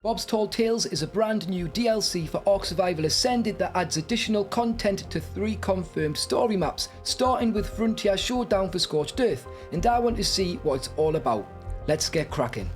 Bob's Tall Tales is a brand new DLC for ARK Survival Ascended that adds additional content to 3 confirmed story maps, starting with Frontier Showdown for Scorched Earth, and I want to see what it's all about. Let's get cracking.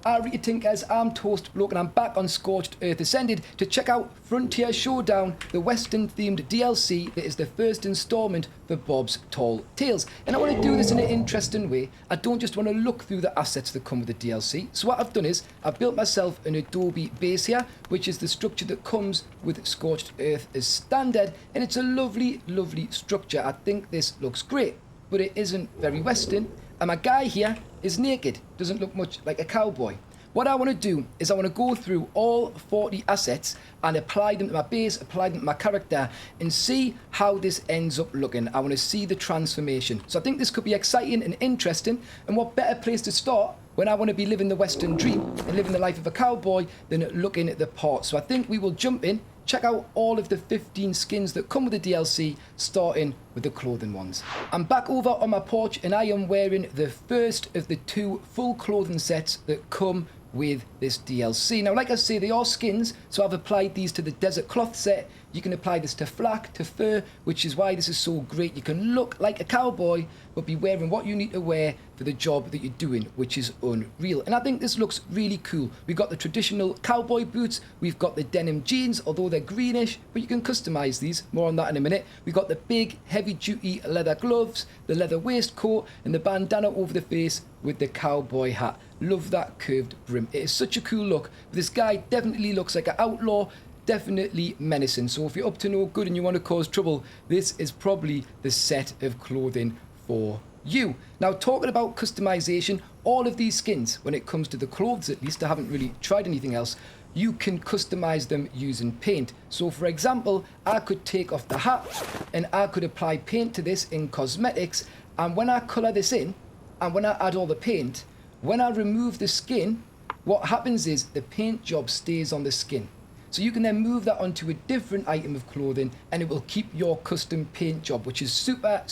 Alright Tinkers, I'm Toastbloke and I'm back on Scorched Earth Ascended to check out Frontier Showdown, the Western themed DLC that is the first installment for Bob's Tall Tales. And I want to do this in an interesting way. I don't just want to look through the assets that come with the DLC. So what I've done is I've built myself an Adobe base here, which is the structure that comes with Scorched Earth as standard, and it's a lovely structure. I think this looks great, but it isn't very Western. And my guy here is naked, doesn't look much like a cowboy. What I want to do is I want to go through all 40 assets and apply them to my base, apply them to my character, and see how this ends up looking. I want to see the transformation. So I think this could be exciting and interesting, and what better place to start when I want to be living the Western dream and living the life of a cowboy than looking at the part. So I think we will jump in, check out all of the 15 skins that come with the DLC, starting with the clothing ones. I'm back over on my porch and I am wearing the first of the 2 full clothing sets that come with this DLC. Now, like I say, they are skins, so I've applied these to the desert cloth set. You can apply this to flak, to fur, which is why this is so great. You can look like a cowboy, but be wearing what you need to wear for the job that you're doing, which is unreal. And I think this looks really cool. We've got the traditional cowboy boots, we've got the denim jeans, although they're greenish, but you can customize these. More on that in a minute. We've got the big, heavy-duty leather gloves, the leather waistcoat, and the bandana over the face with the cowboy hat. Love that curved brim. It is such a cool look. This guy definitely looks like an outlaw, definitely menacing. So if you're up to no good and you want to cause trouble, this is probably the set of clothing for you. Now, talking about customization, all of these skins, when it comes to the clothes at least, I haven't really tried anything else, you can customize them using paint. So for example, I could take off the hat and I could apply paint to this in cosmetics, and when I color this in and when I add all the paint, when I remove the skin, what happens is the paint job stays on the skin. So you can then move that onto a different item of clothing and it will keep your custom paint job, which is super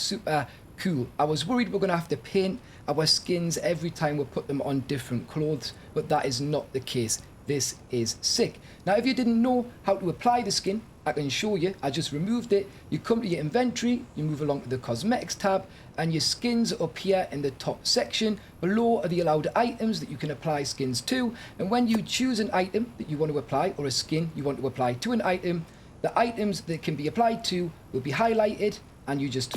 cool. I was worried we're going to have to paint our skins every time we put them on different clothes, but that is not the case. This is sick. Now, if you didn't know how to apply the skin, I can show you. I just removed it. You come to your inventory, you move along to the cosmetics tab, and your skins are up here in the top section. Below are the allowed items that you can apply skins to, and when you choose an item that you want to apply, or a skin you want to apply to an item, the items that can be applied to will be highlighted and you just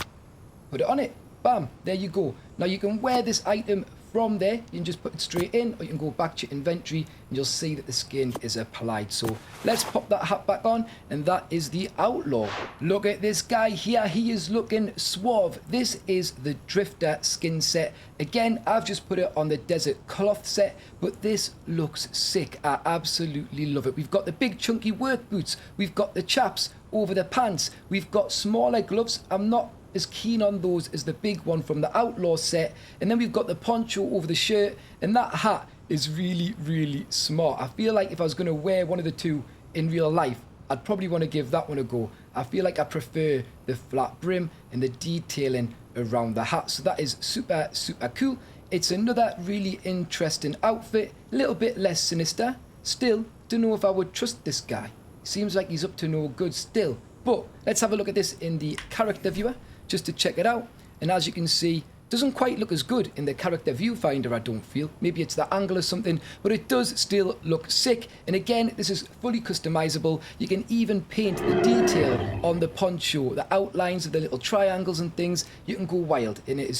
put it on it. Bam, there you go. Now you can wear this item from there. You can just put it straight in, or you can go back to your inventory and you'll see that the skin is applied. So let's pop that hat back on, and that is the outlaw. Look at this guy here. He is looking suave. This is the drifter skin set. Again, I've just put it on the desert cloth set, but this looks sick. I absolutely love it. We've got the big chunky work boots. We've got the chaps over the pants. We've got smaller gloves. I'm not as keen on those as the big one from the outlaw set, and then we've got the poncho over the shirt, and that hat is really smart. I feel like if I was going to wear one of the 2 in real life, I'd probably want to give that one a go. I feel like I prefer the flat brim and the detailing around the hat, so that is super cool. It's another really interesting outfit, a little bit less sinister. Still, don't know if I would trust this guy. Seems like he's up to no good still. But let's have a look at this in the character viewer, just to check it out. And as you can see, doesn't quite look as good in the character viewfinder, I don't feel. Maybe it's the angle or something, but it does still look sick. And again, this is fully customizable. You can even paint the detail on the poncho, the outlines of the little triangles and things. You can go wild, and it is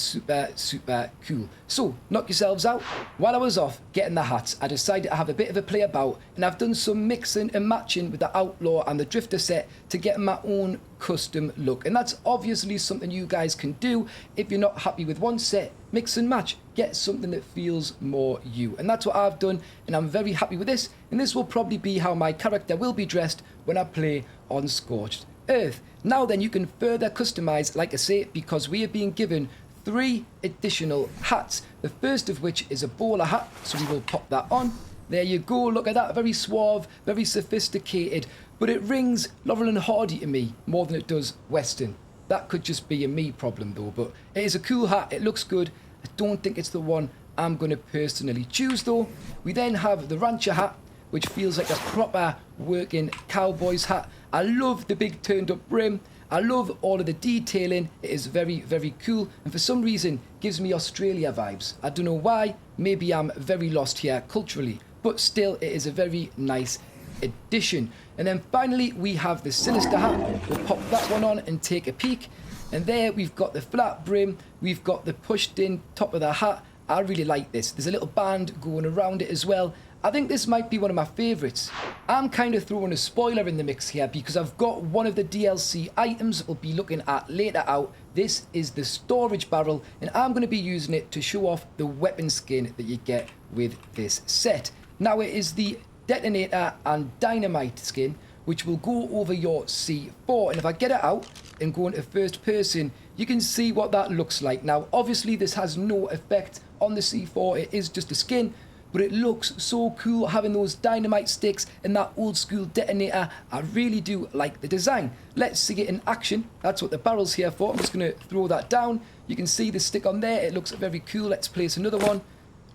super cool. So knock yourselves out. While I was off getting the hats, I decided to have a bit of a play about, and I've done some mixing and matching with the outlaw and the drifter set to get my own custom look. And that's obviously something you guys can do. If you're not happy with one set, mix and match, get something that feels more you. And that's what I've done, and I'm very happy with this, and this will probably be how my character will be dressed when I play on Scorched Earth. Now then, you can further customize, like I say, because we are being given 3 additional hats, the first of which is a bowler hat, so we will pop that on. There you go, look at that, very suave, very sophisticated, but it rings Laurel and Hardy to me more than it does Western. That could just be a me problem though, but it is a cool hat, it looks good. I don't think it's the one I'm going to personally choose though. We then have the rancher hat, which feels like a proper working cowboy's hat. I love the big turned up brim. I love all of the detailing. It is very, very cool, and for some reason gives me Australia vibes. I don't know why. Maybe I'm very lost here culturally, but still it is a very nice addition. And then finally we have the sinister hat. We'll pop that one on and take a peek. And there we've got the flat brim. We've got the pushed in top of the hat. I really like this. There's a little band going around it as well. I think this might be one of my favourites. I'm kind of throwing a spoiler in the mix here because I've got one of the DLC items we'll be looking at later out. This is the storage barrel, and I'm going to be using it to show off the weapon skin that you get with this set. Now it is the detonator and dynamite skin, which will go over your C4, and if I get it out and go into first person, you can see what that looks like. Now obviously this has no effect on the C4, it is just a skin, but it looks so cool having those dynamite sticks and that old school detonator. I really do like the design. Let's see it in action. That's what the barrel's here for. I'm just going to throw that down. You can see the stick on there. It looks very cool. Let's place another one.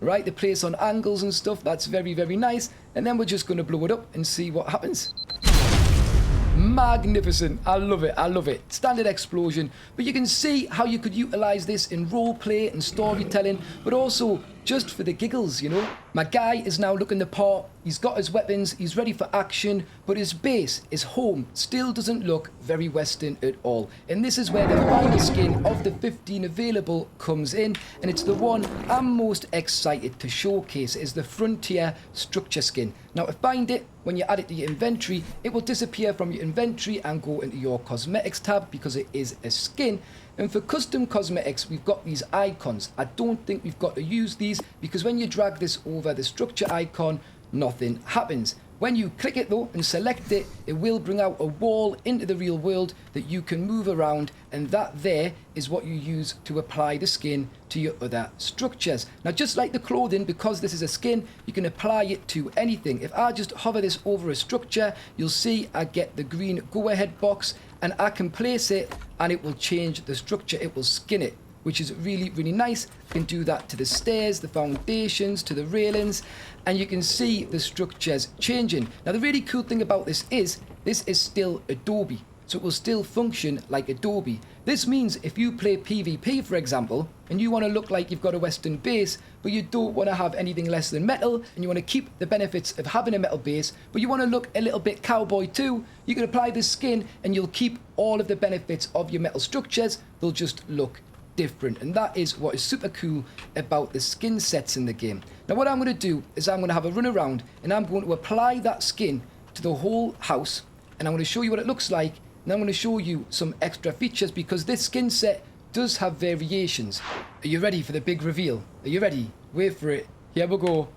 Right, the place on angles and stuff. That's very, very nice. And then we're just going to blow it up and see what happens. Magnificent. I love it. I love it. Standard explosion. But you can see how you could utilize this in role play and storytelling, but also just for the giggles, you know. My guy is now looking the part. He's got his weapons. He's ready for action, but his base, his home, still doesn't look very Western at all. And this is where the final skin of the 15 available comes in, and it's the one I'm most excited to showcase. It is the Frontier structure skin. Now to find it, when you add it to your inventory, it will disappear from your inventory and go into your cosmetics tab because it is a skin. And for custom cosmetics, we've got these icons. I don't think we've got to use these because when you drag this over the structure icon, nothing happens. When you click it though and select it, it will bring out a wall into the real world that you can move around, and that there is what you use to apply the skin to your other structures. Now just like the clothing, because this is a skin, you can apply it to anything. If I just hover this over a structure, you'll see I get the green go ahead box, and I can place it and it will change the structure. It will skin it, which is really, really nice. You can do that to the stairs, the foundations, to the railings, and you can see the structures changing. Now the really cool thing about this is still Adobe, so it will still function like Adobe. This means if you play PvP, for example, and you want to look like you've got a Western base, but you don't want to have anything less than metal, and you want to keep the benefits of having a metal base, but you want to look a little bit cowboy too, you can apply this skin and you'll keep all of the benefits of your metal structures. They'll just look different, and that is what is super cool about the skin sets in the game. Now what I'm going to do is I'm going to have a run around and I'm going to apply that skin to the whole house, and I'm going to show you what it looks like, and I'm going to show you some extra features because this skin set does have variations. Are you ready for the big reveal? Are you ready? Wait for it. Here we go.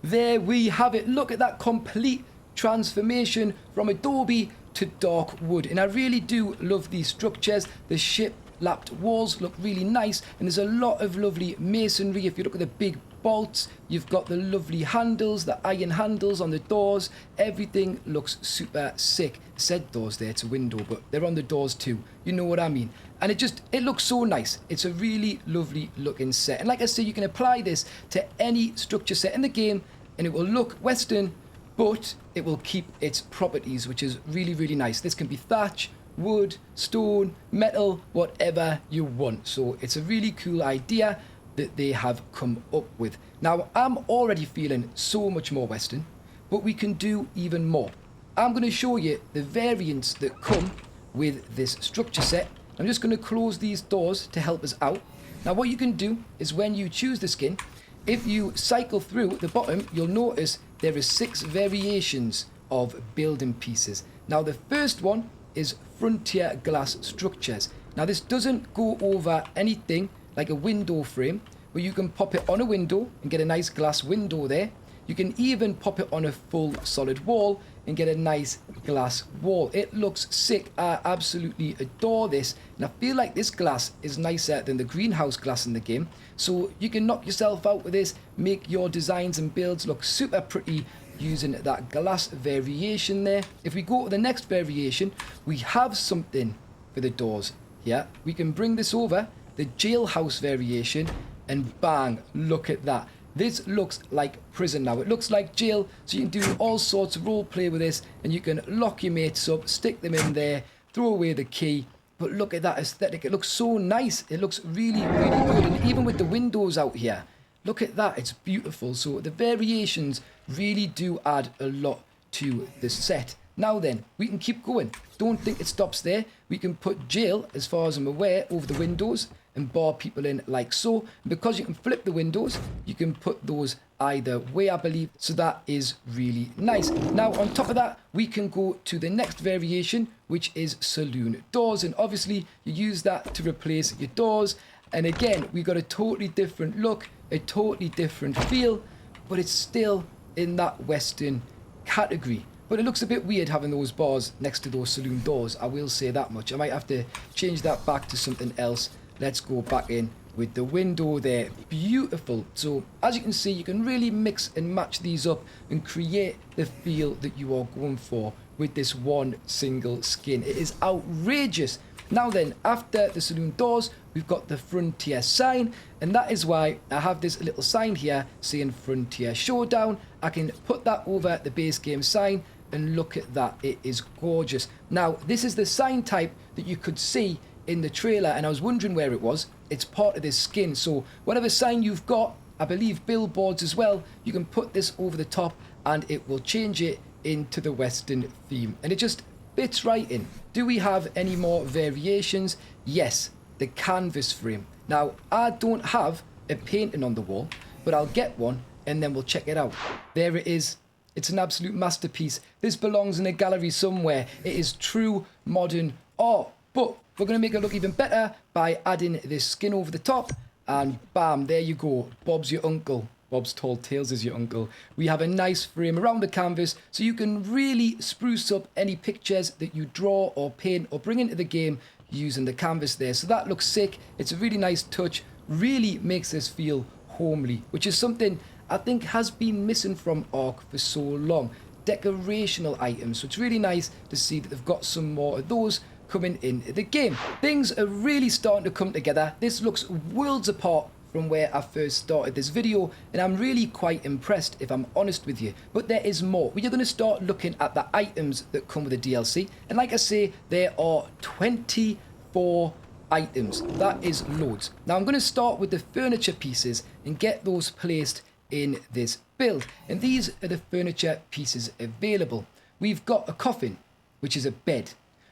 There we have it. Look at that complete transformation from Adobe to dark wood, and I really do love these structures. The ship lapped walls look really nice, and there's a lot of lovely masonry. If you look at the big bolts, you've got the lovely handles, the iron handles on the doors. Everything looks super sick. It said doors there, it's a window, but they're on the doors too. You know what I mean? And it looks so nice. It's a really lovely looking set, and like I say, you can apply this to any structure set in the game and it will look Western, but it will keep its properties, which is really, really nice. This can be thatch, wood, stone, metal, whatever you want. So it's a really cool idea that they have come up with. Now I'm already feeling so much more Western, but we can do even more. I'm going to show you the variants that come with this structure set. I'm just going to close these doors to help us out. Now what you can do is when you choose the skin, if you cycle through the bottom, you'll notice there are 6 variations of building pieces. Now the first one is Frontier glass structures. Now this doesn't go over anything like a window frame, but you can pop it on a window and get a nice glass window there. You can even pop it on a full solid wall and get a nice glass wall. It looks sick. I absolutely adore this, and I feel like this glass is nicer than the greenhouse glass in the game, so you can knock yourself out with this, make your designs and builds look super pretty using that glass variation there. If we go to the next variation, we have something for the doors here. We can bring this over, the jailhouse variation, and bang, look at that. This looks like prison now. It looks like jail, so you can do all sorts of role play with this, and you can lock your mates up, stick them in there, throw away the key. But look at that aesthetic. It looks so nice. It looks really, really good. And even with the windows out here, look at that. It's beautiful. So the variations really do add a lot to the set. Now then, we can keep going. Don't think it stops there. We can put jail, as far as I'm aware, over the windows and bar people in like so. And because you can flip the windows, you can put those either way, I believe. So that is really nice. Now, on top of that, we can go to the next variation, which is saloon doors. And obviously, you use that to replace your doors. And again, we got a totally different look, a totally different feel, but it's still in that Western category. But it looks a bit weird having those bars next to those saloon doors. I will say that much. I might have to change that back to something else. Let's go back in with the window there. Beautiful. So as you can see, you can really mix and match these up and create the feel that you are going for with this one single skin. It is outrageous. Now then, after the saloon doors, we've got the Frontier sign, and that is why I have this little sign here saying Frontier Showdown. I can put that over the base game sign, and look at that. It is gorgeous. Now, this is the sign type that you could see in the trailer, and I was wondering where it was. It's part of this skin, so whatever sign you've got, I believe billboards as well, you can put this over the top and it will change it into the Western theme, and it just fits right in. Do we have any more variations? Yes, the canvas frame. Now, I don't have a painting on the wall, but I'll get one and then we'll check it out. There it is. It's an absolute masterpiece. This belongs in a gallery somewhere. It is true modern art, but we're going to make it look even better by adding this skin over the top, and bam, there you go. Bob's your uncle. Bob's Tall Tales is your uncle. We have a nice frame around the canvas, so you can really spruce up any pictures that you draw or paint or bring into the game using the canvas there. So that looks sick. It's a really nice touch. Really makes this feel homely, which is something I think has been missing from ARK for so long. Decorational items. So it's really nice to see that they've got some more of those coming into the game. Things are really starting to come together. This looks worlds apart from where I first started this video, and I'm really quite impressed, if I'm honest with you. But there is more. We are going to start looking at the items that come with the DLC, and like I say, there are 24 items. That is loads. Now I'm going to start with the furniture pieces and get those placed in this build, and these are the furniture pieces available. We've got a coffin, which is a bed.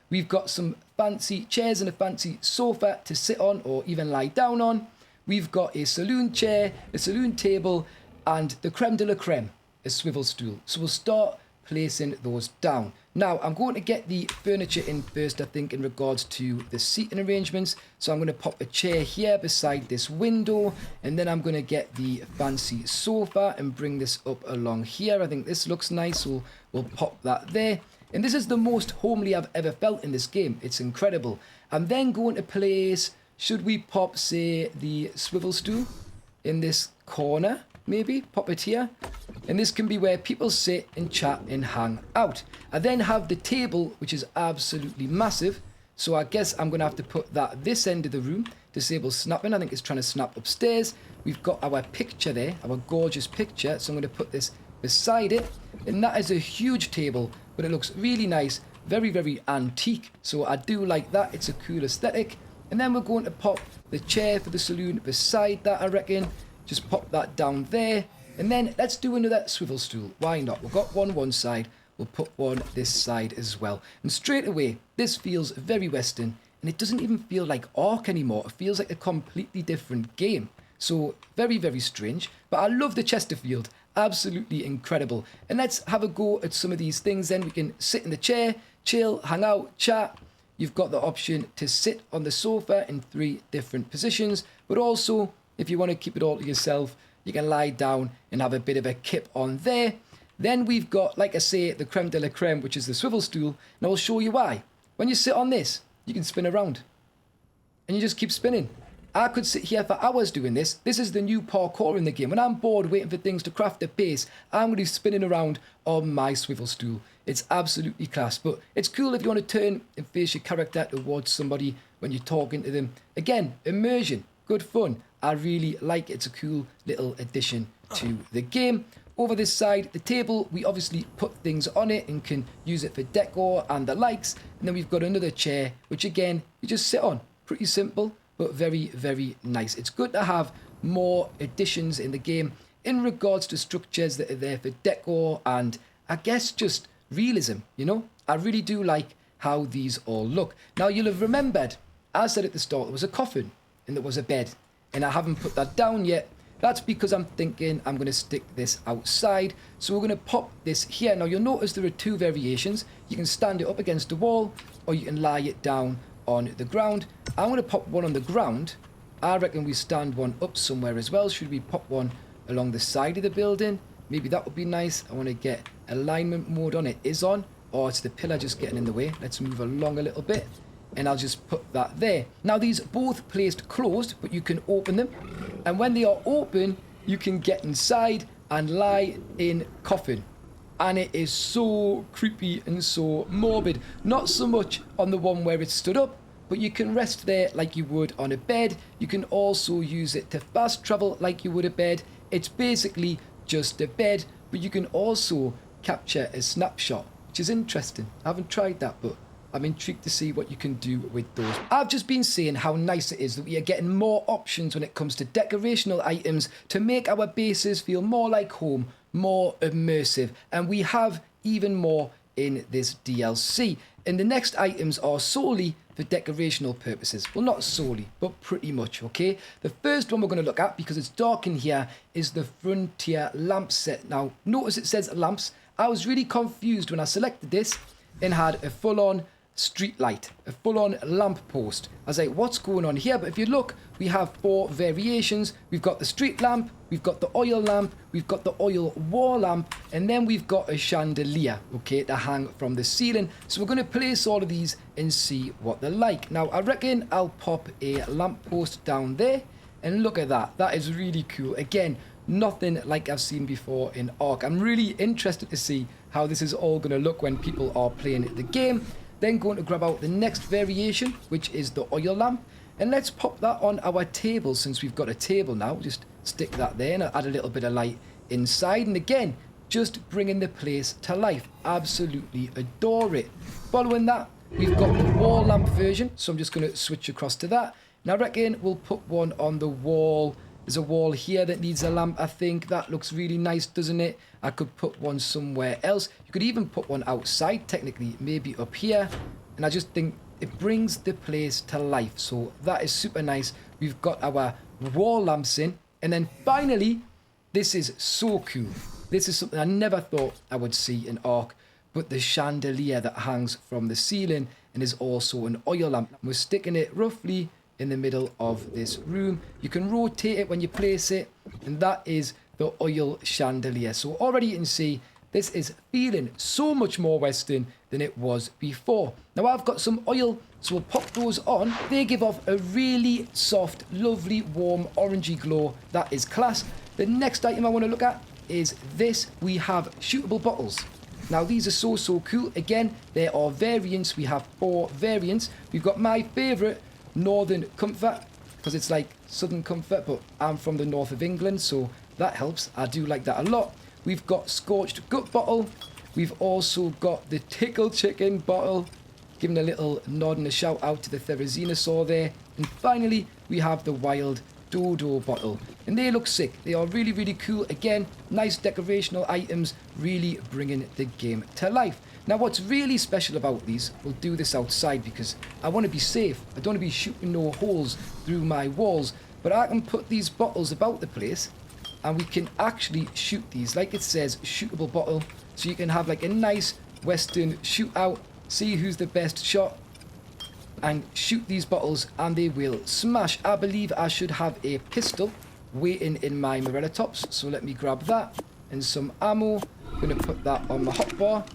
We've got some fancy chairs and a fancy sofa to sit on or even lie down on. We've got a saloon chair, a saloon table, and the creme de la creme, a swivel stool. So we'll start placing those down. Now, I'm going to get the furniture in first, I think, in regards to the seating arrangements. So I'm going to pop a chair here beside this window, and then I'm going to get the fancy sofa and bring this up along here. I think this looks nice, so we'll pop that there. And this is the most homely I've ever felt in this game. It's incredible. I'm then going to place, should we pop, say, the swivel stool in this corner? Maybe pop it here. And this can be where people sit and chat and hang out. I then have the table, which is absolutely massive. So I guess I'm going to have to put that this end of the room. Disable snapping. I think it's trying to snap upstairs. We've got our picture there, our gorgeous picture. So I'm going to put this beside it. And that is a huge table, but it looks really nice. Very, very antique. So I do like that. It's a cool aesthetic. And then we're going to pop the chair for the saloon beside that, I reckon. Just pop that down there. And then let's do another swivel stool. Why not? We've got one side. We'll put one this side as well. And straight away, this feels very Western. And it doesn't even feel like ARK anymore. It feels like a completely different game. So very, very strange. But I love the Chesterfield. Absolutely incredible. And let's have a go at some of these things then. We can sit in the chair, chill, hang out, chat. You've got the option to sit on the sofa in 3 different positions. But also, if you want to keep it all to yourself, you can lie down and have a bit of a kip on there. Then we've got, like I say, the creme de la creme, which is the swivel stool. And I'll show you why. When you sit on this, you can spin around. And you just keep spinning. I could sit here for hours doing this. This is the new parkour in the game. When I'm bored waiting for things to craft a pace, I'm going to be spinning around on my swivel stool. It's absolutely class. But it's cool if you want to turn and face your character towards somebody when you're talking to them. Again, immersion. Good fun. I really like it. It's a cool little addition to the game. Over this side, the table, we obviously put things on it and can use it for decor and the likes. And then we've got another chair, which again, you just sit on. Pretty simple, but very, very nice. It's good to have more additions in the game in regards to structures that are there for decor and I guess just realism, you know? I really do like how these all look. Now, you'll have remembered, I said at the start, there was a coffin and there was a bed. And I haven't put that down yet. That's because I'm thinking I'm going to stick this outside. So we're going to pop this here. Now you'll notice there are two variations. You can stand it up against the wall or you can lie it down on the ground. I'm going to pop one on the ground. I reckon we stand one up somewhere as well. Should we pop one along the side of the building? Maybe that would be nice. I want to get alignment mode on. It is on. Or it's the pillar just getting in the way. Let's move along a little bit. And I'll just put that there. Now these both placed closed, but you can open them. And when they are open, you can get inside and lie in coffin. And it is so creepy and so morbid. Not so much on the one where it's stood up, but you can rest there like you would on a bed. You can also use it to fast travel like you would a bed. It's basically just a bed, but you can also capture a snapshot, which is interesting. I haven't tried that, but I'm intrigued to see what you can do with those. I've just been saying how nice it is that we are getting more options when it comes to decorational items to make our bases feel more like home, more immersive. And we have even more in this DLC. And the next items are solely for decorational purposes. Well, not solely, but pretty much, okay? The first one we're going to look at, because it's dark in here, is the Frontier lamp set. Now, notice it says lamps. I was really confused when I selected this and had a full-on street light, a full-on lamp post. I was like, what's going on here? But if you look, we have 4 variations. We've got the street lamp, we've got the oil lamp, we've got the oil wall lamp, and then we've got a chandelier, okay, to hang from the ceiling. So we're going to place all of these and see what they're like. Now, I reckon I'll pop a lamp post down there, and look at that. That is really cool. Again, nothing like I've seen before in ARK. I'm really interested to see how this is all going to look when people are playing the game. Then going to grab out the next variation, which is the oil lamp. And let's pop that on our table since we've got a table now. Just stick that there and add a little bit of light inside. And again, just bringing the place to life. Absolutely adore it. Following that, we've got the wall lamp version. So I'm just going to switch across to that. And I reckon we'll put one on the wall. There's a wall here that needs a lamp, I think. That looks really nice, doesn't it? I could put one somewhere else. You could even put one outside, technically, maybe up here. And I just think it brings the place to life. So that is super nice. We've got our wall lamps in. And then finally, this is so cool. This is something I never thought I would see in ARK. But the chandelier that hangs from the ceiling and is also an oil lamp. We're sticking it roughly in the middle of this room. You can rotate it when you place it, and that is the oil chandelier. So already you can see this is feeling so much more Western than it was before. Now I've got some oil, so we'll pop those on. They give off a really soft, lovely, warm, orangey glow. That is class. The next item I want to look at is this. We have shootable bottles. Now these are so cool. Again, there are variants. We have 4 variants. We've got my favourite, Northern Comfort, because it's like Southern Comfort, but I'm from the north of England, so that helps. I do like that a lot. We've got Scorched Gut bottle. We've also got the Tickle Chicken bottle, giving a little nod and a shout out to the Therizinosaur there. And finally, we have the Wild Dodo bottle, and they look sick. They are really cool. Again, nice decorational items, really bringing the game to life. Now what's really special about these, we'll do this outside because I want to be safe. I don't want to be shooting no holes through my walls, but I can put these bottles about the place and we can actually shoot these. Like it says, shootable bottle, so you can have like a nice Western shootout, see who's the best shot, and shoot these bottles and they will smash. I believe I should have a pistol waiting in my Morella tops, so let me grab that and some ammo. I'm going to put that on my hotbar.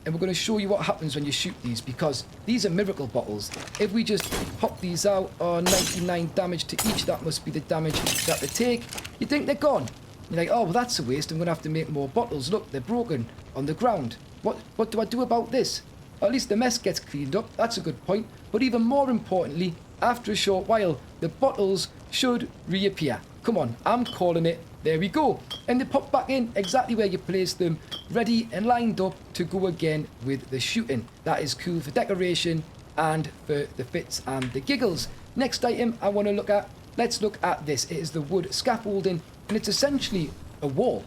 And we're going to show you what happens when you shoot these, because these are miracle bottles. If we just pop these out, 99 damage to each, that must be the damage that they take. You think they're gone. You're like, oh, well, that's a waste. I'm going to have to make more bottles. Look, they're broken on the ground. What do I do about this? Or at least the mess gets cleaned up. That's a good point. But even more importantly, after a short while, the bottles should reappear. Come on, I'm calling it. There we go. And they pop back in exactly where you placed them, ready and lined up to go again with the shooting. That is cool for decoration and for the fits and the giggles. Next item I want to look at, let's look at this. It is the wood scaffolding, and it's essentially a wall.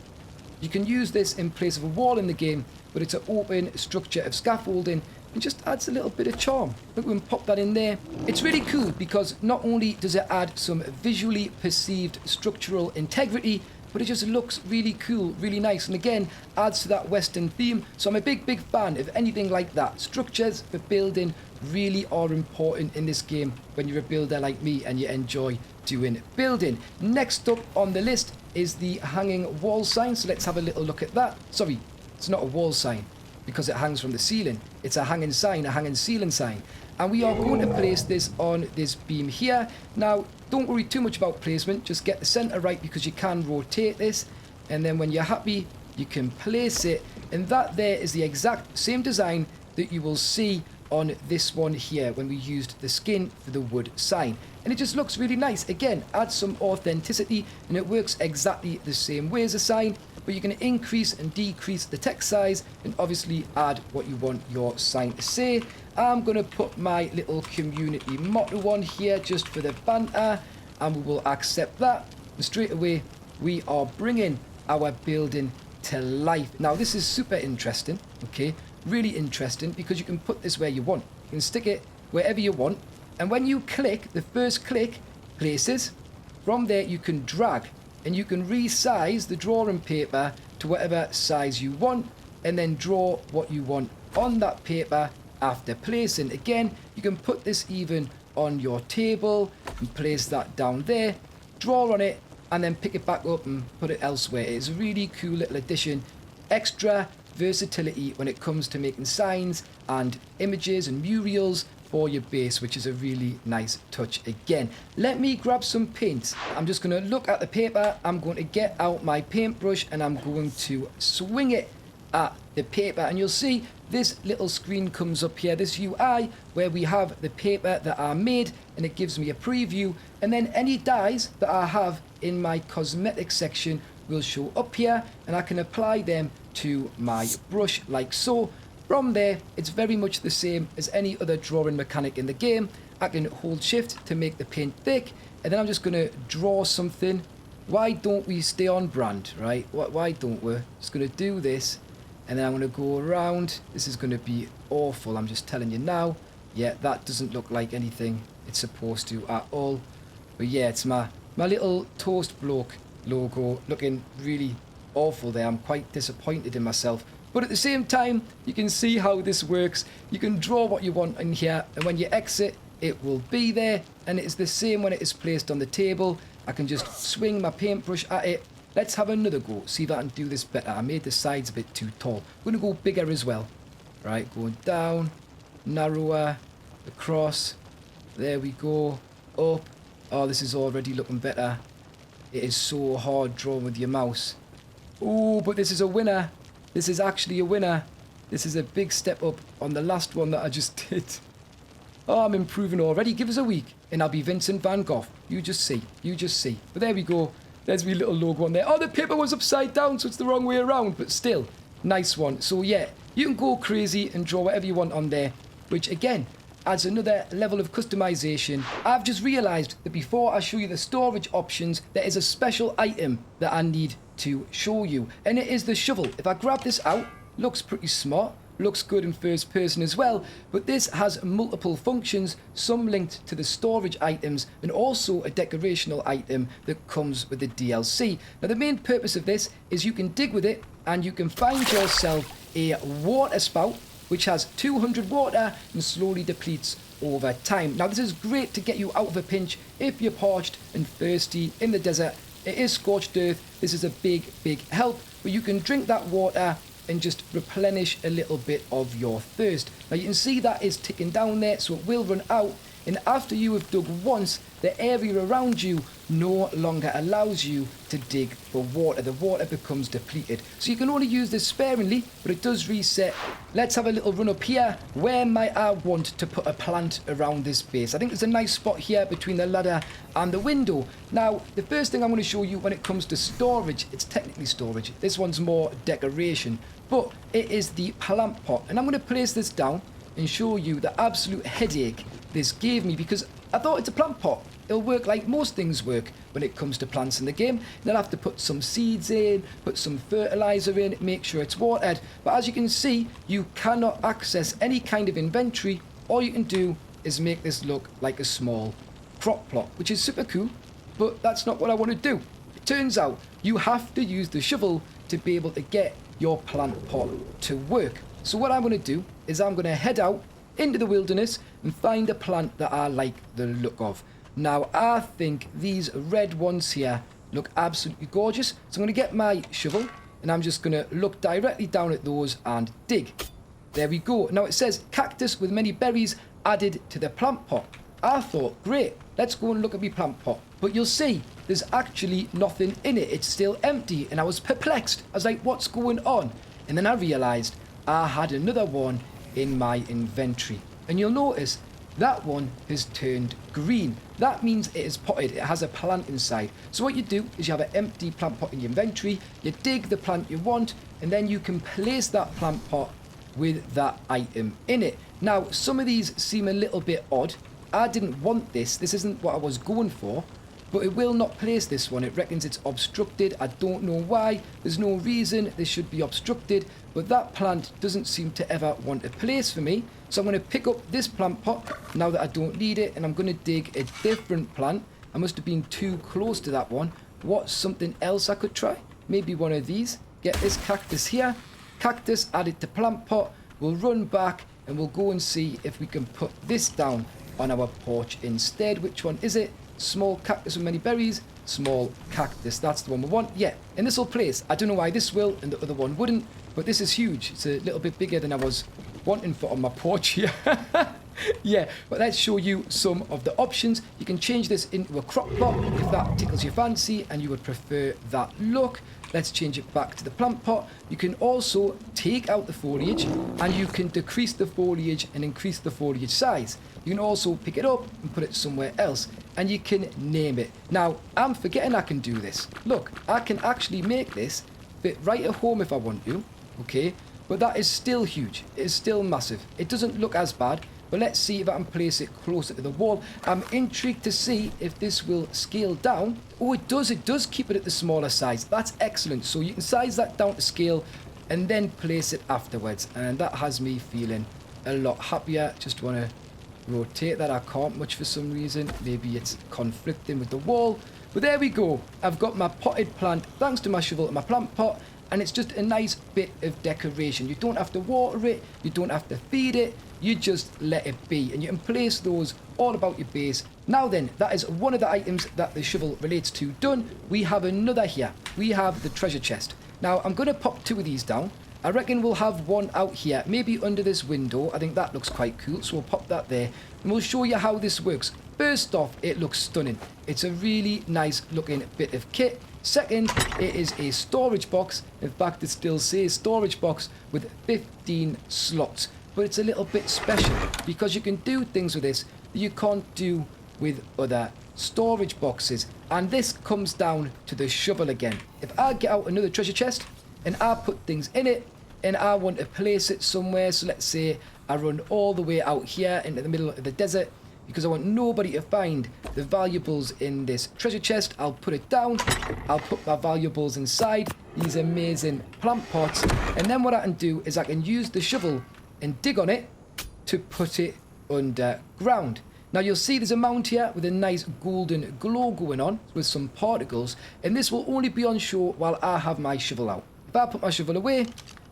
You can use this in place of a wall in the game, but it's an open structure of scaffolding and just adds a little bit of charm. Look, we can pop that in there. It's really cool because not only does it add some visually perceived structural integrity, but it just looks really cool, really nice, and again adds to that Western theme. So I'm a big fan of anything like that. Structures for building really are important in this game when you're a builder like me and you enjoy doing building. Next up on the list is the hanging wall sign, so let's have a little look at that. Sorry, it's not a wall sign because it hangs from the ceiling. It's a hanging sign, a hanging ceiling sign. And we are going to place this on this beam here. Now, don't worry too much about placement, just get the center right because you can rotate this. And then when you're happy, you can place it. And that there is the exact same design that you will see on this one here when we used the skin for the wood sign. And it just looks really nice. Again, adds some authenticity, and it works exactly the same way as a sign, but you can increase and decrease the text size and obviously add what you want your sign to say. I'm going to put my little community motto on here just for the banter, and we will accept that. And straight away, we are bringing our building to life. Now, this is super interesting, okay? Really interesting because you can put this where you want. You can stick it wherever you want. And when you click, the first click places. From there, you can drag and you can resize the drawing paper to whatever size you want and then draw what you want on that paper after placing. Again, you can put this even on your table and place that down there, draw on it, and then pick it back up and put it elsewhere. It's a really cool little addition. Extra versatility when it comes to making signs and images and murals for your base, which is a really nice touch. Again, let me grab some paint. I'm just going to look at the paper. I'm going to get out my paintbrush and I'm going to swing it at the paper, and you'll see this little screen comes up here, this UI, where we have the paper that I made, and it gives me a preview, and then any dyes that I have in my cosmetics section will show up here, and I can apply them to my brush like so. From there, it's very much the same as any other drawing mechanic in the game. I can hold shift to make the paint thick, and then I'm just going to draw something. Why don't we stay on brand, right? Why don't we? Just going to do this, and then I'm going to go around. This is going to be awful, I'm just telling you now. Yeah, that doesn't look like anything it's supposed to at all. But yeah, it's my little Toastbloke logo looking really awful there. I'm quite disappointed in myself. But at the same time, you can see how this works. You can draw what you want in here, and when you exit, it will be there. And it is the same when it is placed on the table. I can just swing my paintbrush at it. Let's have another go, see if I can do this better. I made the sides a bit too tall. I'm going to go bigger as well. Right, going down, narrower, across. There we go, up. Oh, this is already looking better. It is so hard drawing with your mouse. Oh, but this is a winner. This is actually a winner. This is a big step up on the last one that I just did. Oh, I'm improving already. Give us a week and I'll be Vincent van Gogh. You just see. You just see. But there we go. There's my little logo on there. Oh, the paper was upside down, so it's the wrong way around. But still, nice one. So yeah, you can go crazy and draw whatever you want on there, which again adds another level of customization. I've just realized that before I show you the storage options, there is a special item that I need to show you, and it is the shovel. If I grab this out, looks pretty smart, looks good in first person as well, but this has multiple functions, some linked to the storage items and also a decorational item that comes with the DLC. Now the main purpose of this is you can dig with it and you can find yourself a water spout which has 200 water and slowly depletes over time. Now this is great to get you out of a pinch if you're parched and thirsty in the desert. It is scorched earth. This is a big help, but you can drink that water and just replenish a little bit of your thirst. Now you can see that is ticking down there, so it will run out, and after you have dug once, the area around you no longer allows you to dig for water. The water becomes depleted. So you can only use this sparingly, but it does reset. Let's have a little run up here. Where might I want to put a plant around this base? I think there's a nice spot here between the ladder and the window. Now, the first thing I'm going to show you when it comes to storage, it's technically storage. This one's more decoration, but it is the plant pot. And I'm going to place this down and show you the absolute headache this gave me, because I thought it's a plant pot. It'll work like most things work when it comes to plants in the game. Then I have to put some seeds in, put some fertilizer in, make sure it's watered. But as you can see, you cannot access any kind of inventory. All you can do is make this look like a small crop plot, which is super cool, but that's not what I want to do. It turns out you have to use the shovel to be able to get your plant pot to work. So what I'm going to do is I'm going to head out into the wilderness and find a plant that I like the look of. Now, I think these red ones here look absolutely gorgeous. So I'm going to get my shovel and I'm just going to look directly down at those and dig. There we go. Now it says cactus with many berries added to the plant pot. I thought, great, let's go and look at my plant pot. But you'll see, there's actually nothing in it. It's still empty. And I was perplexed. I was like, what's going on? And then I realised I had another one in my inventory. And you'll notice that one has turned green. That means it is potted. It has a plant inside. So what you do is you have an empty plant pot in your inventory. You dig the plant you want, and then you can place that plant pot with that item in it. Now, some of these seem a little bit odd. I didn't want this. This isn't what I was going for. But it will not place this one. It reckons it's obstructed. I don't know why. There's no reason this should be obstructed. But that plant doesn't seem to ever want a place for me. So I'm going to pick up this plant pot now that I don't need it. And I'm going to dig a different plant. I must have been too close to that one. What's something else I could try? Maybe one of these. Get this cactus here. Cactus added to plant pot. We'll run back and we'll go and see if we can put this down on our porch instead. Which one is it? Small cactus with many berries. Small cactus. That's the one we want. Yeah. And this will place. I don't know why this will and the other one wouldn't. But this is huge. It's a little bit bigger than I was wanting for on my porch here. Yeah. But let's show you some of the options. You can change this into a crop plot if that tickles your fancy and you would prefer that look. Let's change it back to the plant pot. You can also take out the foliage and you can decrease the foliage and increase the foliage size. You can also pick it up and put it somewhere else and you can name it. Now, I'm forgetting I can do this. Look, I can actually make this fit right at home if I want to, okay? But that is still huge. It is still massive. It doesn't look as bad, but let's see if I can place it closer to the wall. I'm intrigued to see if this will scale down. Oh, it does. It does keep it at the smaller size. That's excellent. So you can size that down to scale and then place it afterwards. And that has me feeling a lot happier. Just want to rotate that. I can't much for some reason. Maybe it's conflicting with the wall. But there we go. I've got my potted plant thanks to my shovel and my plant pot. And it's just a nice bit of decoration. You don't have to water it. You don't have to feed it. You just let it be. And you can place those all about your base. Now then, that is one of the items that the shovel relates to done. We have another here. We have the treasure chest. Now, I'm going to pop two of these down. I reckon we'll have one out here, maybe under this window. I think that looks quite cool, so we'll pop that there. And we'll show you how this works. First off, it looks stunning. It's a really nice looking bit of kit. Second, it is a storage box. In fact, it still says storage box with 15 slots. But it's a little bit special because you can do things with this that you can't do with other storage boxes. And this comes down to the shovel again. If I get out another treasure chest and I put things in it and I want to place it somewhere, so let's say I run all the way out here into the middle of the desert because I want nobody to find the valuables in this treasure chest, I'll put it down. I'll put my valuables inside these amazing plant pots. And then what I can do is I can use the shovel and dig on it to put it underground. Now you'll see there's a mount here with a nice golden glow going on with some particles. And this will only be on show while I have my shovel out. If I put my shovel away,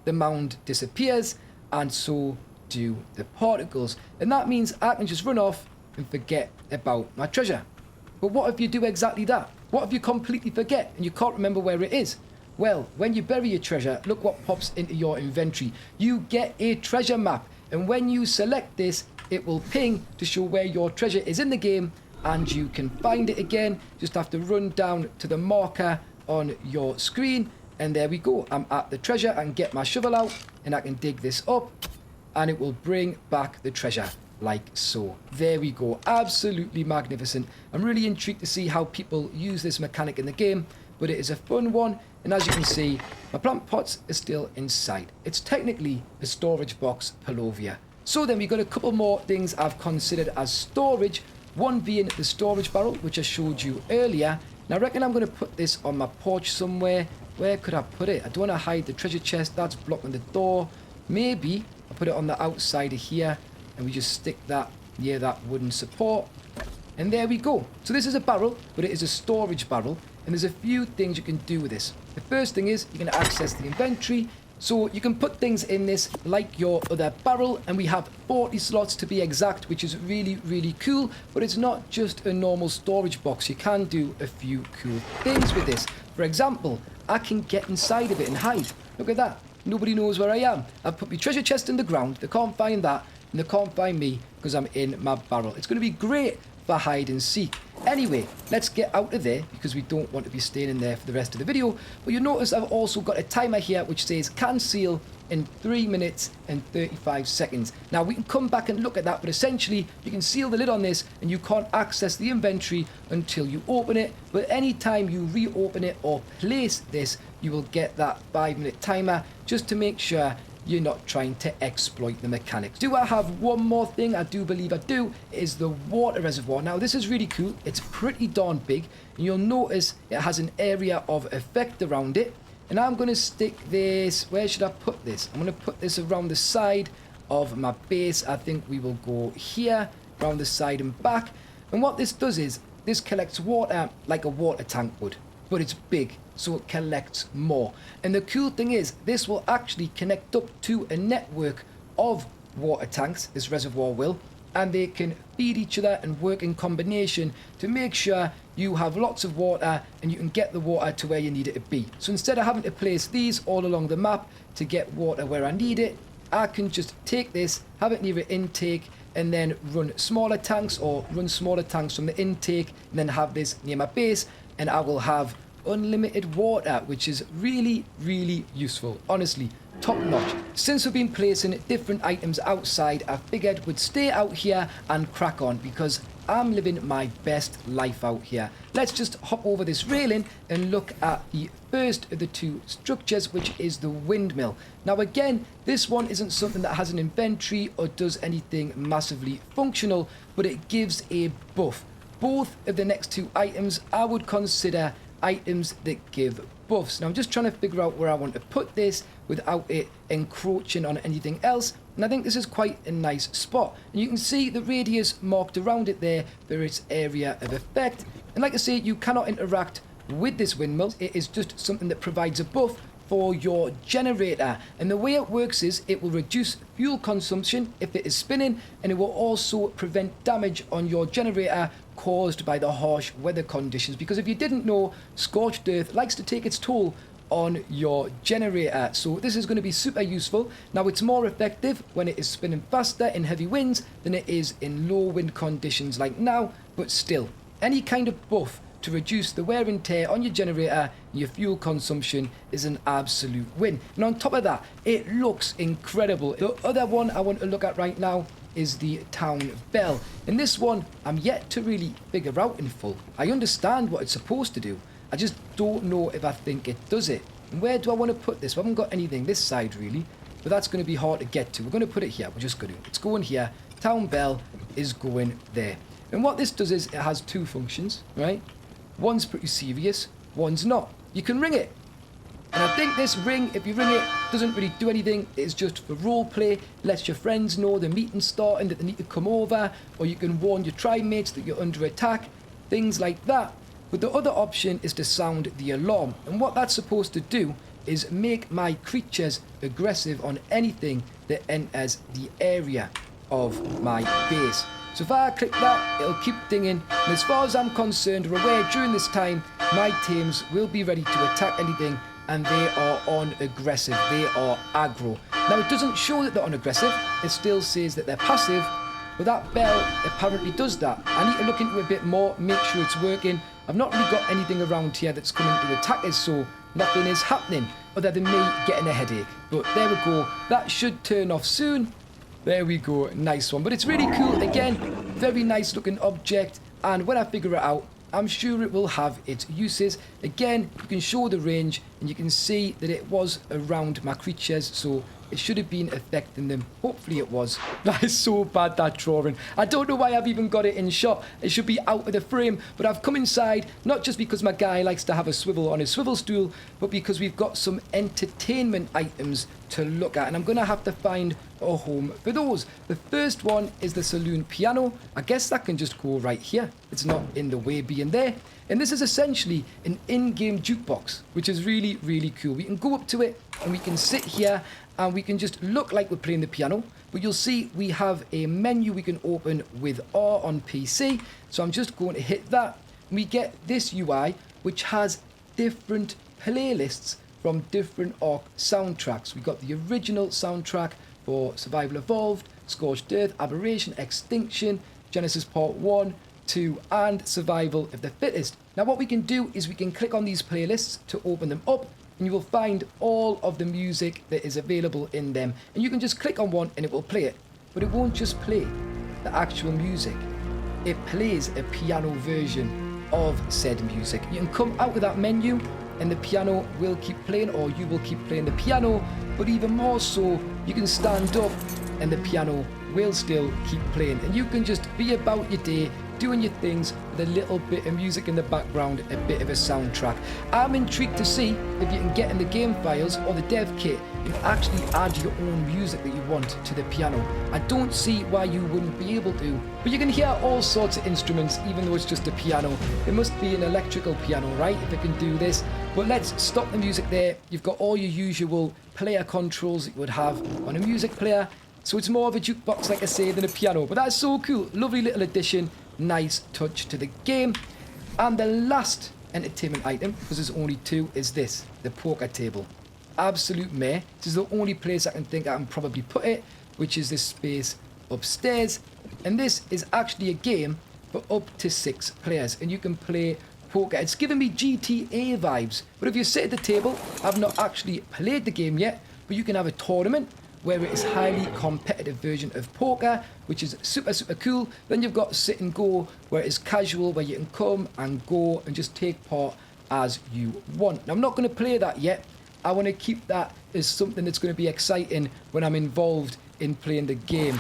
the mound disappears and so do the particles. And that means I can just run off and forget about my treasure. But what if you do exactly that? What if you completely forget and you can't remember where it is? Well, when you bury your treasure, look what pops into your inventory. You get a treasure map. And when you select this, it will ping to show where your treasure is in the game and you can find it again. Just have to run down to the marker on your screen, and there we go. I'm at the treasure. I can get my shovel out and I can dig this up, and it will bring back the treasure like so. There we go. Absolutely magnificent. I'm really intrigued to see how people use this mechanic in the game, but it is a fun one. And as you can see, my plant pots are still inside. It's technically a storage box Palovia. So then we've got a couple more things I've considered as storage. One being the storage barrel, which I showed you earlier. And I reckon I'm going to put this on my porch somewhere. Where could I put it? I don't want to hide the treasure chest. That's blocking the door. Maybe I'll put it on the outside of here, and we just stick that near that wooden support. And there we go. So this is a barrel, but it is a storage barrel. And there's a few things you can do with this. The first thing is you can access the inventory. So you can put things in this like your other barrel, and we have 40 slots to be exact, which is really, really cool. But it's not just a normal storage box. You can do a few cool things with this. For example, I can get inside of it and hide. Look at that. Nobody knows where I am. I've put my treasure chest in the ground. They can't find that, and they can't find me because I'm in my barrel. It's going to be great for hide and seek. Anyway, let's get out of there because we don't want to be staying in there for the rest of the video. But you'll notice I've also got a timer here which says can seal in 3 minutes and 35 seconds. Now we can come back and look at that, but essentially you can seal the lid on this and you can't access the inventory until you open it. But anytime you reopen it or place this, you will get that 5-minute timer just to make sure you're not trying to exploit the mechanics. Do I have one more thing? I do believe I do. It is the water reservoir. Now this is really cool. It's pretty darn big, and you'll notice it has an area of effect around it. And I'm going to stick this, where should I put this? I'm going to put this around the side of my base. I think we will go here, around the side and back. And what this does is this collects water like a water tank would, but it's big, so it collects more. And the cool thing is this will actually connect up to a network of water tanks, this reservoir will, and they can feed each other and work in combination to make sure you have lots of water and you can get the water to where you need it to be. So instead of having to place these all along the map to get water where I need it, I can just take this, have it near an intake, and then run smaller tanks, or run smaller tanks from the intake, and then have this near my base, and I will have unlimited water, which is really, really useful. Honestly, top notch. Since we've been placing different items outside, I figured we'd stay out here and crack on because I'm living my best life out here. Let's just hop over this railing and look at the first of the two structures, which is the windmill. Now again, this one isn't something that has an inventory or does anything massively functional, but it gives a buff. Both of the next two items I would consider items that give buffs. Now I'm just trying to figure out where I want to put this without it encroaching on anything else, and I think this is quite a nice spot. And you can see the radius marked around it there for its area of effect. And like I say, you cannot interact with this windmill. It is just something that provides a buff for your generator, and the way it works is it will reduce fuel consumption if it is spinning, and it will also prevent damage on your generator caused by the harsh weather conditions, because if you didn't know, scorched earth likes to take its toll on your generator. So this is going to be super useful. Now it's more effective when it is spinning faster in heavy winds than it is in low wind conditions like now, but still, any kind of buff to reduce the wear and tear on your generator and your fuel consumption is an absolute win. And on top of that, it looks incredible. The other one I want to look at right now is the town bell. And this one, I'm yet to really figure out in full. I understand what it's supposed to do. I just don't know if I think it does it. And where do I want to put this? We haven't got anything this side really, but that's going to be hard to get to. We're going to put it here. We're just going to. It's going here. Town bell is going there. And what this does is it has two functions, right? One's pretty serious, one's not. You can ring it. And I think this ring, if you ring it, doesn't really do anything. It's just for role play. Lets your friends know the meeting's starting, that they need to come over, or you can warn your tribe mates that you're under attack, things like that. But the other option is to sound the alarm. And what that's supposed to do is make my creatures aggressive on anything that enters the area of my base. So if I click that, it'll keep dinging, and as far as I'm concerned, we're aware during this time, my teams will be ready to attack anything, and they are on aggressive, they are aggro. Now it doesn't show that they're on aggressive, it still says that they're passive, but that bell apparently does that. I need to look into it a bit more, make sure it's working. I've not really got anything around here that's coming to attack us, so nothing is happening other than me getting a headache. But there we go, that should turn off soon. There we go, nice one. But it's really cool, again, very nice looking object, and when I figure it out, I'm sure it will have its uses. Again, you can show the range, and you can see that it was around my creatures, so it should have been affecting them. Hopefully it was. That is so bad, that drawing. I don't know why I've even got it in shot. It should be out of the frame, but I've come inside, not just because my guy likes to have a swivel on his swivel stool, but because we've got some entertainment items to look at, and I'm going to have to find a home for those. The first one is the saloon piano. I guess that can just go right here. It's not in the way being there. And this is essentially an in-game jukebox, which is really, really cool. We can go up to it and we can sit here and we can just look like we're playing the piano. But you'll see we have a menu we can open with R on PC. So I'm just going to hit that. And we get this UI, which has different playlists from different ARK soundtracks. We got the original soundtrack for Survival Evolved, Scorched Earth, Aberration, Extinction, Genesis Part 1, 2, and Survival of the Fittest. Now what we can do is we can click on these playlists to open them up, and you will find all of the music that is available in them. And you can just click on one and it will play it. But it won't just play the actual music. It plays a piano version of said music. You can come out of that menu and the piano will keep playing, or you will keep playing the piano, but even more so, you can stand up and the piano will still keep playing, and you can just be about your day, doing your things with a little bit of music in the background, a bit of a soundtrack. I'm intrigued to see if you can get in the game files or the dev kit and actually add your own music that you want to the piano. I don't see why you wouldn't be able to, but you can hear all sorts of instruments even though it's just a piano. It must be an electrical piano, right, if it can do this. But let's stop the music there. You've got all your usual player controls that you would have on a music player. So it's more of a jukebox, like I say, than a piano. But that's so cool. Lovely little addition. Nice touch to the game. And the last entertainment item, because there's only two, is this. The poker table. Absolute meh. This is the only place I can think I can probably put it, which is this space upstairs. And this is actually a game for up to 6 players. And you can play poker. It's giving me GTA vibes. But if you sit at the table, I've not actually played the game yet, but you can have a tournament where it is highly competitive version of poker, which is super, super cool. Then you've got sit and go, where it is casual, where you can come and go and just take part as you want. Now, I'm not going to play that yet. I want to keep that as something that's going to be exciting when I'm involved in playing the game.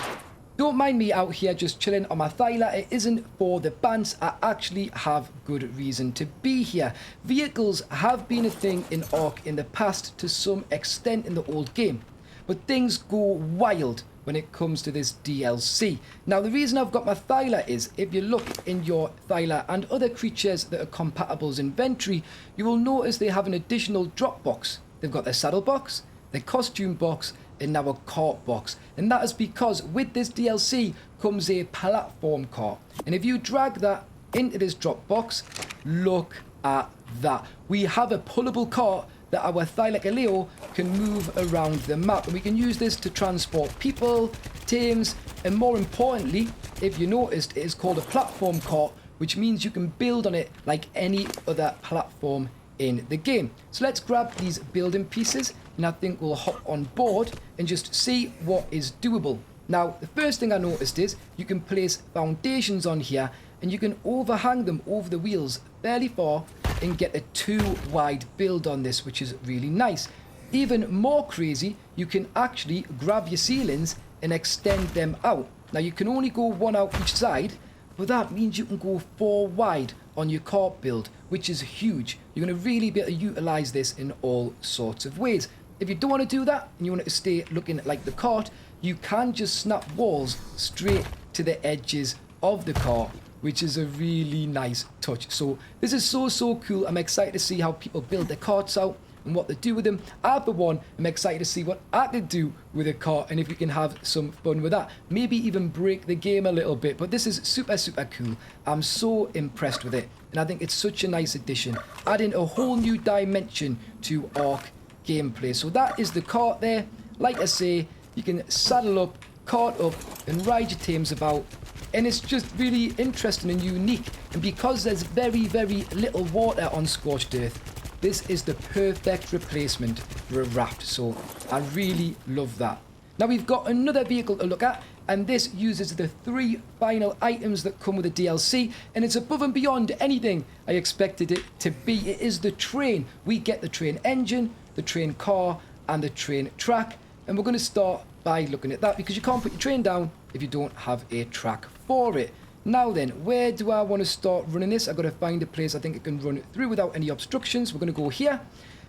Don't mind me out here just chilling on my thyla. It isn't for the bants. I actually have good reason to be here. Vehicles have been a thing in ARK in the past to some extent in the old game. But things go wild when it comes to this DLC. Now, the reason I've got my Thyla is, if you look in your Thyla and other creatures that are compatible's inventory, you will notice they have an additional drop box. They've got their saddle box, their costume box, and now a cart box. And that is because with this DLC comes a platform cart. And if you drag that into this drop box, look at that. We have a pullable cart that our Thylacoleo can move around the map, and we can use this to transport people, teams, and more importantly, if you noticed, it is called a platform cart, which means you can build on it like any other platform in the game. So let's grab these building pieces, and I think we'll hop on board and just see what is doable. Now, the first thing I noticed is you can place foundations on here, and you can overhang them over the wheels fairly far and get a 2-wide build on this, which is really nice. Even more crazy, you can actually grab your ceilings and extend them out. Now, you can only go 1 out each side, but that means you can go 4 wide on your cart build, which is huge. You're going to really be able to utilize this in all sorts of ways. If you don't want to do that and you want it to stay looking like the cart, you can just snap walls straight to the edges of the cart, which is a really nice touch. So this is so cool. I'm excited to see how people build their carts out and what they do with them. I, for one, am excited to see what I could do with a cart and if we can have some fun with that. Maybe even break the game a little bit. But this is super cool. I'm so impressed with it. And I think it's such a nice addition. Adding a whole new dimension to ARK gameplay. So that is the cart there. Like I say, you can saddle up cart up and ride your teams about. And it's just really interesting and unique. And because there's very, very little water on Scorched Earth, this is the perfect replacement for a raft. So I really love that. Now we've got another vehicle to look at, and this uses the 3 final items that come with the DLC, and it's above and beyond anything I expected it to be. It is the train. We get the train engine, the train car, and the train track, and we're going to start by looking at that, because you can't put your train down if you don't have a track for it. Now then, where do I want to start running this? I've got to find a place I think it can run it through without any obstructions. We're going to go here,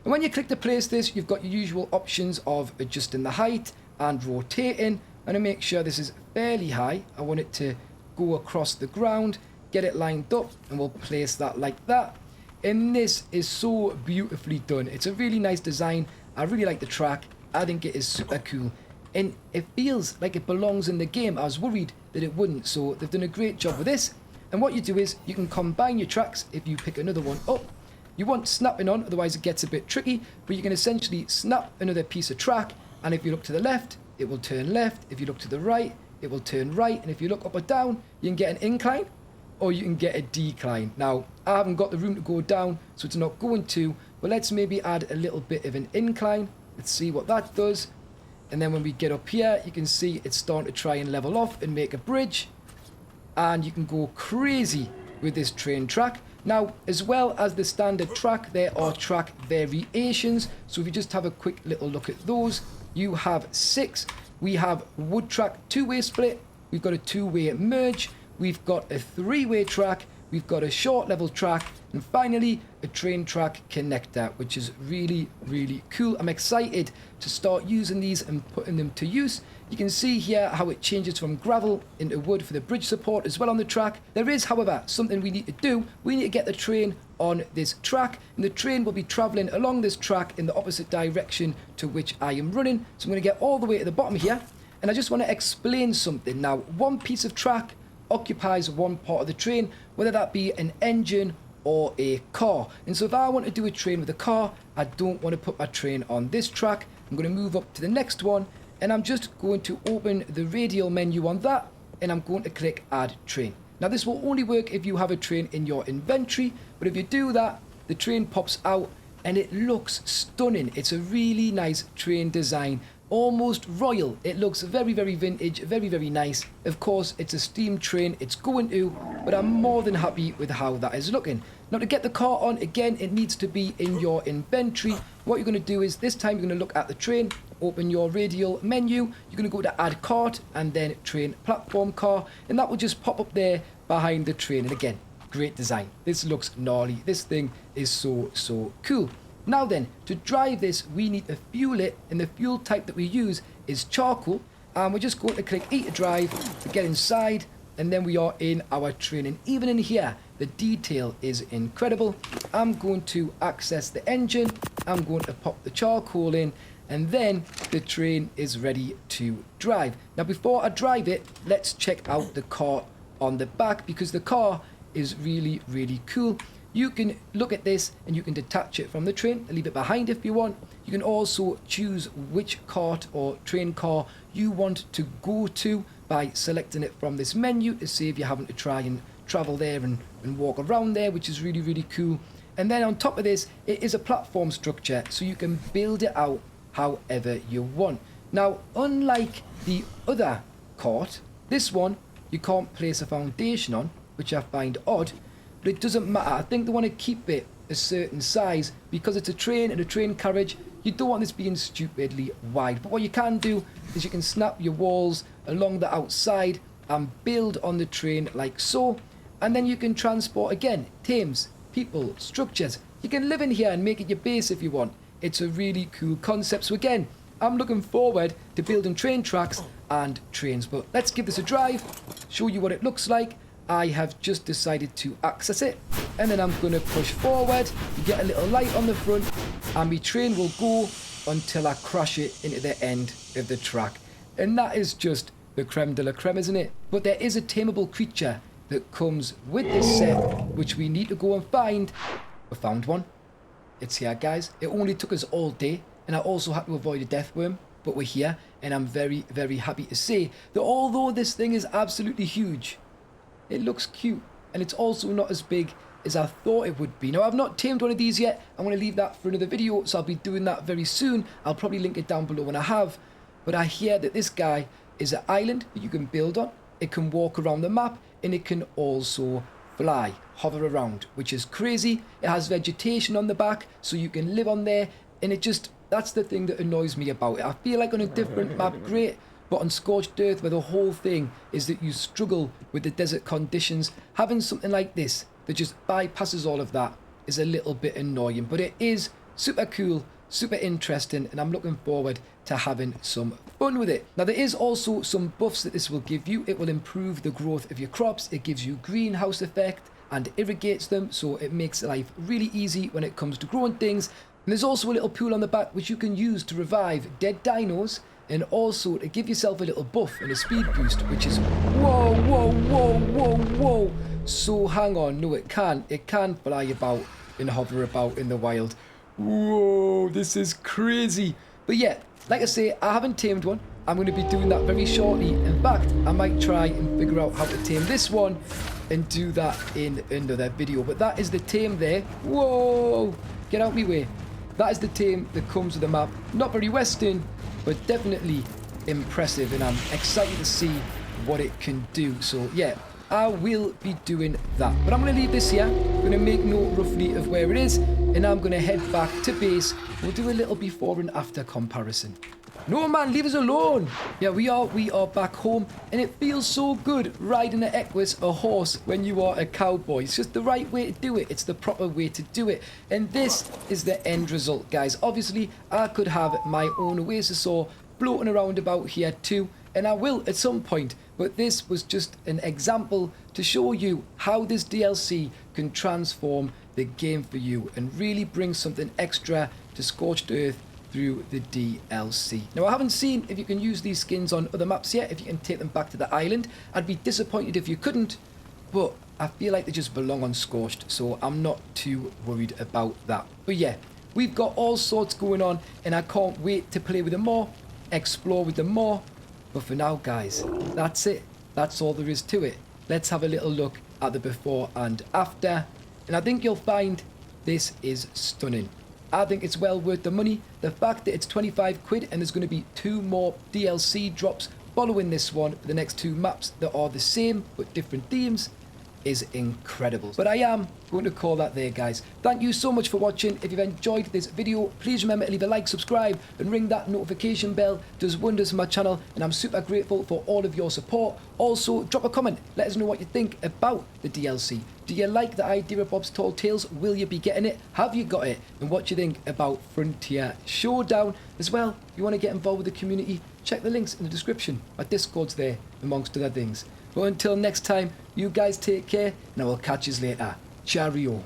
and when you click to place this, you've got your usual options of adjusting the height and rotating. And to make sure this is fairly high, I want it to go across the ground, get it lined up, and we'll place that like that. And this is so beautifully done. It's a really nice design. I really like the track. I think it is super cool. And it feels like it belongs in the game. I was worried that it wouldn't, so they've done a great job with this. And what you do is you can combine your tracks if you pick another one up. You want snapping on, otherwise it gets a bit tricky, but you can essentially snap another piece of track, and if you look to the left, it will turn left. If you look to the right, it will turn right. And if you look up or down, you can get an incline or you can get a decline. Now, I haven't got the room to go down, so it's not going to, but let's maybe add a little bit of an incline. Let's see what that does. And then when we get up here, you can see it's starting to try and level off and make a bridge. And you can go crazy with this train track. Now, as well as the standard track, there are track variations. So if you just have a quick little look at those, you have 6. We have wood track 2-way split. We've got a 2-way merge. We've got a 3-way track. We've got a short level track. And finally, a train track connector, which is really, really cool. I'm excited to start using these and putting them to use. You can see here how it changes from gravel into wood for the bridge support as well on the track. There is, however, something we need to do. We need to get the train on this track, and the train will be travelling along this track in the opposite direction to which I am running. So I'm going to get all the way to the bottom here, and I just want to explain something. Now, one piece of track occupies one part of the train, whether that be an engine or a car. And so if I want to do a train with a car, I don't want to put my train on this track. I'm going to move up to the next one, and I'm just going to open the radial menu on that, and I'm going to click add train. Now this will only work if you have a train in your inventory, but if you do that, the train pops out and it looks stunning. It's a really nice train design, almost royal. It looks very, very vintage, very, very nice. Of course, it's a steam train, it's going to, but I'm more than happy with how that is looking. Now to get the car on, again, it needs to be in your inventory. What you're going to do is this time you're going to look at the train, open your radial menu, you're going to go to add cart and then train platform car, and that will just pop up there behind the train. And again, great design. This looks gnarly. This thing is so, so cool. Now then, to drive this, we need to fuel it, and the fuel type that we use is charcoal. And we're just going to click E to drive to get inside, and then we are in our train. And even in here, the detail is incredible. I'm going to access the engine, I'm going to pop the charcoal in, and then the train is ready to drive. Now before I drive it, let's check out the car on the back, because the car is really, really cool. You can look at this and you can detach it from the train and leave it behind if you want. You can also choose which cart or train car you want to go to by selecting it from this menu to save you having to try and travel there and walk around there, which is really, really cool. And then on top of this, it is a platform structure, so you can build it out however you want. Now, unlike the other cart, this one you can't place a foundation on, which I find odd, but it doesn't matter. I think they want to keep it a certain size because it's a train and a train carriage. You don't want this being stupidly wide, but what you can do is you can snap your walls along the outside and build on the train like so, and then you can transport, again, teams, people, structures. You can live in here and make it your base if you want. It's a really cool concept. So again, I'm looking forward to building train tracks and trains, but let's give this a drive, show you what it looks like. I have just decided to access it, and then I'm going to push forward. You get a little light on the front, and my train will go until I crash it into the end of the track. And that is just the creme de la creme, isn't it? But there is a tameable creature that comes with this set, which we need to go and find. We found one. It's here, guys. It only took us all day, and I also had to avoid a death worm. but we're here, and I'm very, very happy to say that although this thing is absolutely huge, it looks cute, and it's also not as big as I thought it would be. Now, I've not tamed one of these yet. I'm going to leave that for another video, so I'll be doing that very soon. I'll probably link it down below when I have. But I hear that this guy is an island that you can build on. It can walk around the map, and it can also fly, hover around, which is crazy. It has vegetation on the back, so you can live on there, and it just, that's the thing that annoys me about it. I feel like on a different map, great, but on Scorched Earth, where the whole thing is that you struggle with the desert conditions, having something like this that just bypasses all of that is a little bit annoying. But it is super cool, super interesting, and I'm looking forward to having some fun with it. Now, there is also some buffs that this will give you. It will improve the growth of your crops. It gives you greenhouse effect and irrigates them, so it makes life really easy when it comes to growing things. And there's also a little pool on the back which you can use to revive dead dinos, and also to give yourself a little buff and a speed boost, which is whoa, whoa, whoa, whoa, whoa. So hang on, no, it can fly about and hover about in the wild. Whoa, this is crazy. But yeah, like I say, I haven't tamed one. I'm going to be doing that very shortly. In fact, I might try and figure out how to tame this one and do that in another video. But that is the tame there. Whoa, get out my way. That is the tame that comes with the map. Not very Western, but definitely impressive, and I'm excited to see what it can do. So yeah, I will be doing that. But I'm going to leave this here. I'm going to make note roughly of where it is, and I'm going to head back to base. We'll do a little before and after comparison. No, man, leave us alone. Yeah, we are back home, and it feels so good riding an Equus, a horse, when you are a cowboy. It's just the right way to do it. It's the proper way to do it. And this is the end result, guys. Obviously, I could have my own oasis floating around about here too, and I will at some point. But this was just an example to show you how this DLC can transform the game for you and really bring something extra to Scorched Earth through the DLC. Now, I haven't seen if you can use these skins on other maps yet, if you can take them back to the island. I'd be disappointed if you couldn't, but I feel like they just belong on Scorched, so I'm not too worried about that. But yeah, we've got all sorts going on, and I can't wait to play with them more, explore with them more. But for now, guys, that's it. That's all there is to it. Let's have a little look at the before and after, and I think you'll find this is stunning. I think it's well worth the money. The fact that it's 25 quid and there's going to be 2 more DLC drops following this one for the next 2 maps that are the same but different themes is incredible. But I am going to call that there, guys. Thank you so much for watching. If you've enjoyed this video, please remember to leave a like, subscribe, and ring that notification bell. It does wonders for my channel, and I'm super grateful for all of your support. Also, drop a comment. Let us know what you think about the DLC. Do you like the idea of Bob's Tall Tales? Will you be getting it? Have you got it? And what do you think about Frontier Showdown? As well, if you want to get involved with the community, check the links in the description. My Discord's there, amongst other things. But until next time, you guys take care, and I will catch you later. Cheerio.